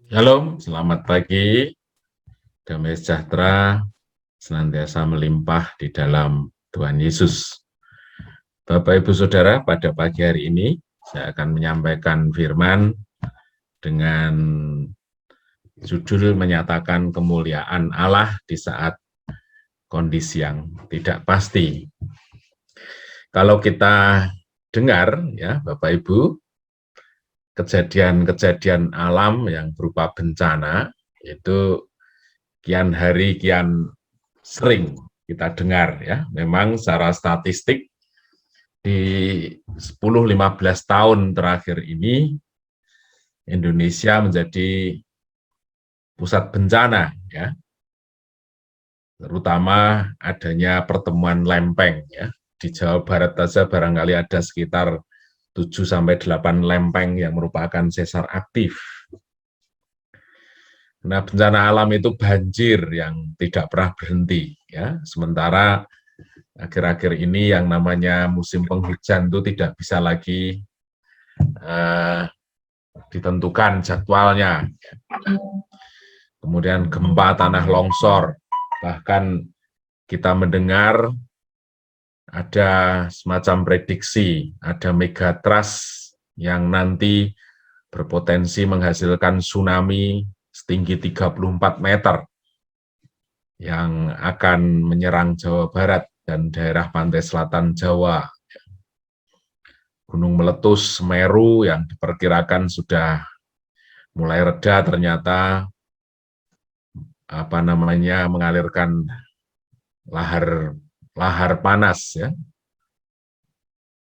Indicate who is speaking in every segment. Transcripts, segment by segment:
Speaker 1: Shalom, selamat pagi, damai sejahtera, senantiasa melimpah di dalam Tuhan Yesus. Bapak, Ibu, Saudara, pada pagi hari ini saya akan menyampaikan firman dengan judul menyatakan kemuliaan Allah di saat kondisi yang tidak pasti. Kalau kita dengar, ya Bapak Ibu, kejadian-kejadian alam yang berupa bencana, itu kian hari kian sering kita dengar ya. Memang secara statistik di 10-15 tahun terakhir ini Indonesia menjadi pusat bencana ya. Terutama adanya pertemuan lempeng ya. Di Jawa Barat saja barangkali ada sekitar 7-8 lempeng yang merupakan sesar aktif. Nah, bencana alam itu banjir yang tidak pernah berhenti ya. Sementara akhir-akhir ini yang namanya musim penghujan itu tidak bisa lagi ditentukan jadwalnya. Kemudian gempa tanah longsor, bahkan kita mendengar ada semacam prediksi, ada megatrust yang nanti berpotensi menghasilkan tsunami setinggi 34 meter yang akan menyerang Jawa Barat dan daerah pantai selatan Jawa. Gunung meletus Semeru yang diperkirakan sudah mulai reda ternyata mengalirkan lahar panas ya,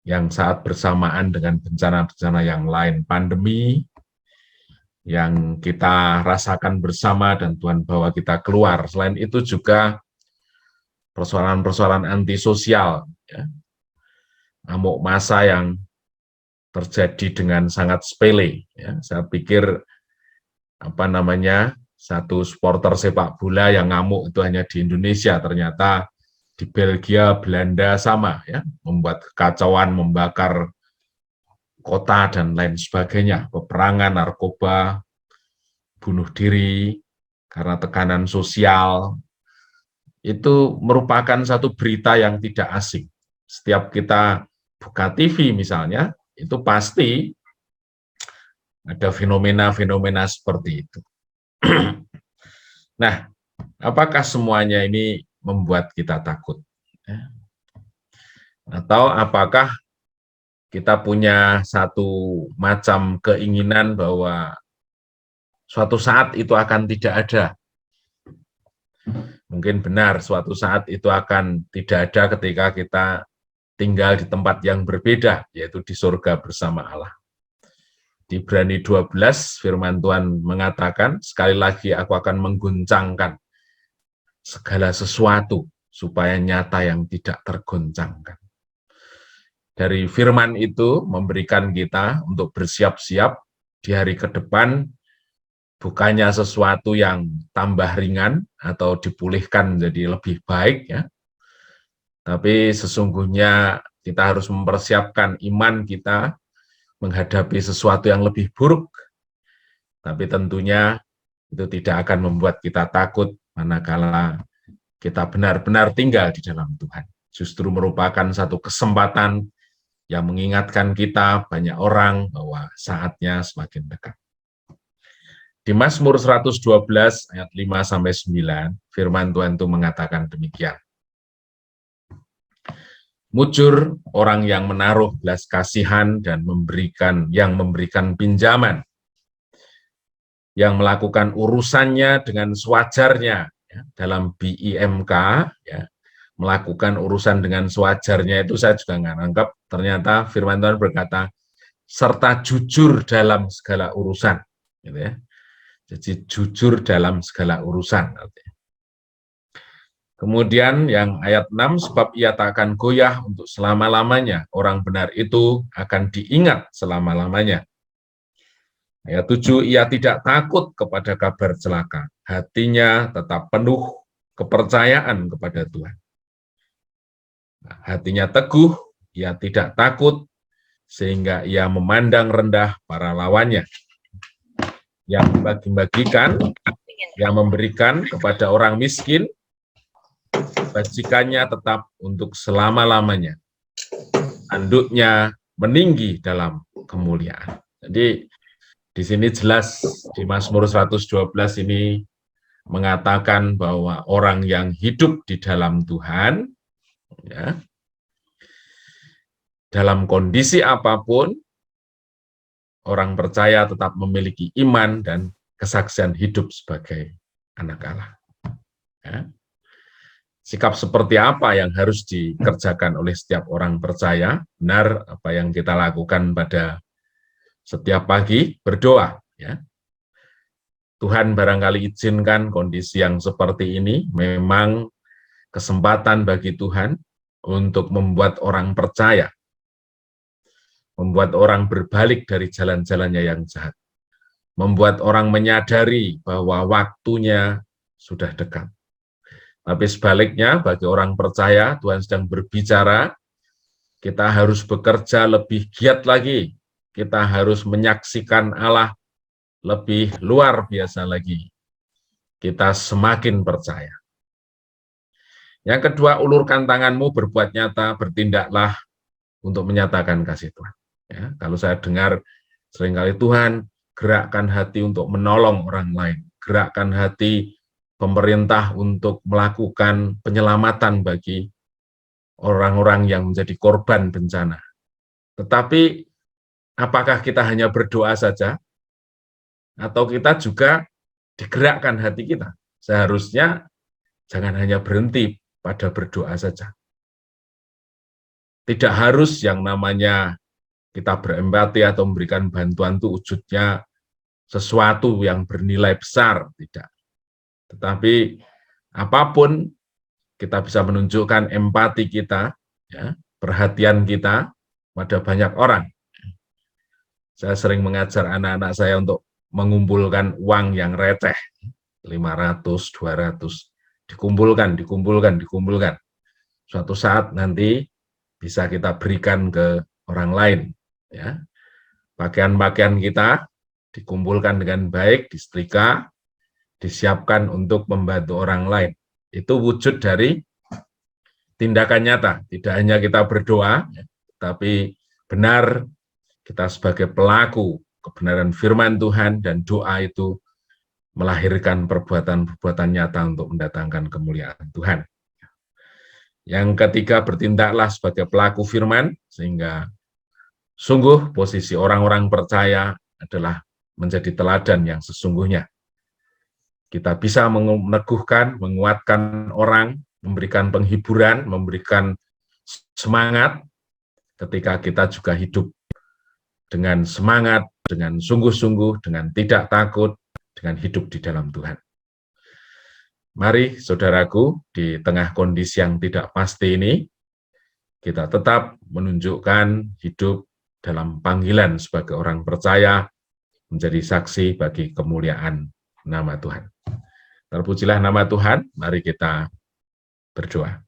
Speaker 1: yang saat bersamaan dengan bencana-bencana yang lain, pandemi yang kita rasakan bersama dan Tuhan bawa kita keluar. Selain itu juga persoalan-persoalan antisosial, ya, amuk massa yang terjadi dengan sangat sepele. Ya. Saya pikir satu supporter sepak bola yang ngamuk itu hanya di Indonesia, ternyata di Belgia, Belanda sama, ya, membuat kekacauan, membakar kota dan lain sebagainya, peperangan, narkoba, bunuh diri karena tekanan sosial. Itu merupakan satu berita yang tidak asing. Setiap kita buka TV misalnya, itu pasti ada fenomena-fenomena seperti itu. Nah, apakah semuanya ini membuat kita takut? Atau apakah kita punya satu macam keinginan bahwa suatu saat itu akan tidak ada? Mungkin benar, suatu saat itu akan tidak ada ketika kita tinggal di tempat yang berbeda, yaitu di surga bersama Allah. Di Ibrani 12, firman Tuhan mengatakan, sekali lagi aku akan mengguncangkan segala sesuatu supaya nyata yang tidak tergoncangkan. Dari firman itu memberikan kita untuk bersiap-siap di hari ke depan, bukannya sesuatu yang tambah ringan atau dipulihkan menjadi lebih baik, ya. Tapi sesungguhnya kita harus mempersiapkan iman kita menghadapi sesuatu yang lebih buruk. Tapi tentunya itu tidak akan membuat kita takut manakala kita benar-benar tinggal di dalam Tuhan. Justru merupakan satu kesempatan yang mengingatkan kita banyak orang bahwa saatnya semakin dekat. Di Mazmur 112 ayat 5-9, firman Tuhan itu mengatakan demikian. Mujur orang yang menaruh belas kasihan dan memberikan pinjaman, yang melakukan urusannya dengan sewajarnya ya, dalam BIMK, ya, melakukan urusan dengan sewajarnya itu saya juga nggak nangkep. Ternyata firman Tuhan berkata serta jujur dalam segala urusan, gitu ya. Jadi jujur dalam segala urusan. Kemudian yang ayat 6, sebab ia tak akan goyah untuk selama-lamanya. Orang benar itu akan diingat selama-lamanya. Ayat 7, ia tidak takut kepada kabar celaka. Hatinya tetap penuh kepercayaan kepada Tuhan. Hatinya teguh, ia tidak takut, sehingga ia memandang rendah para lawannya. yang membagi-bagikan, yang memberikan kepada orang miskin, bajikannya tetap untuk selama-lamanya. Anduknya meninggi dalam kemuliaan. Jadi di sini jelas di Mazmur 112 ini mengatakan bahwa orang yang hidup di dalam Tuhan, ya, dalam kondisi apapun, orang percaya tetap memiliki iman dan kesaksian hidup sebagai anak Allah. Ya. Sikap seperti apa yang harus dikerjakan oleh setiap orang percaya? Benar apa yang kita lakukan pada setiap pagi, berdoa. Ya. Tuhan barangkali izinkan kondisi yang seperti ini, memang kesempatan bagi Tuhan untuk membuat orang percaya, membuat orang berbalik dari jalan-jalannya yang jahat, membuat orang menyadari bahwa waktunya sudah dekat. Tapi sebaliknya, bagi orang percaya, Tuhan sedang berbicara, kita harus bekerja lebih giat lagi, kita harus menyaksikan Allah lebih luar biasa lagi. Kita semakin percaya. Yang kedua, ulurkan tanganmu, berbuat nyata, bertindaklah untuk menyatakan kasih Tuhan. Ya, kalau saya dengar seringkali Tuhan, gerakkan hati untuk menolong orang lain, gerakkan hati pemerintah untuk melakukan penyelamatan bagi orang-orang yang menjadi korban bencana. Tetapi apakah kita hanya berdoa saja? Atau kita juga digerakkan hati kita? Seharusnya jangan hanya berhenti pada berdoa saja. Tidak harus yang namanya kita berempati atau memberikan bantuan itu wujudnya sesuatu yang bernilai besar, tidak. Tetapi apapun kita bisa menunjukkan empati kita, ya, perhatian kita pada banyak orang. Saya sering mengajar anak-anak saya untuk mengumpulkan uang yang receh, 500, 200, dikumpulkan. Suatu saat nanti bisa kita berikan ke orang lain. Ya. Pakaian-pakaian kita dikumpulkan dengan baik, disetrika, disiapkan untuk membantu orang lain. Itu wujud dari tindakan nyata. Tidak hanya kita berdoa, tapi benar kita sebagai pelaku kebenaran firman Tuhan, dan doa itu melahirkan perbuatan-perbuatan nyata untuk mendatangkan kemuliaan Tuhan. Yang ketiga, bertindaklah sebagai pelaku firman, sehingga sungguh posisi orang-orang percaya adalah menjadi teladan yang sesungguhnya. Kita bisa meneguhkan, menguatkan orang, memberikan penghiburan, memberikan semangat, ketika kita juga hidup dengan semangat, dengan sungguh-sungguh, dengan tidak takut, dengan hidup di dalam Tuhan. Mari, saudaraku, di tengah kondisi yang tidak pasti ini, kita tetap menunjukkan hidup dalam panggilan sebagai orang percaya, menjadi saksi bagi kemuliaan nama Tuhan. Terpujilah nama Tuhan, mari kita berdoa.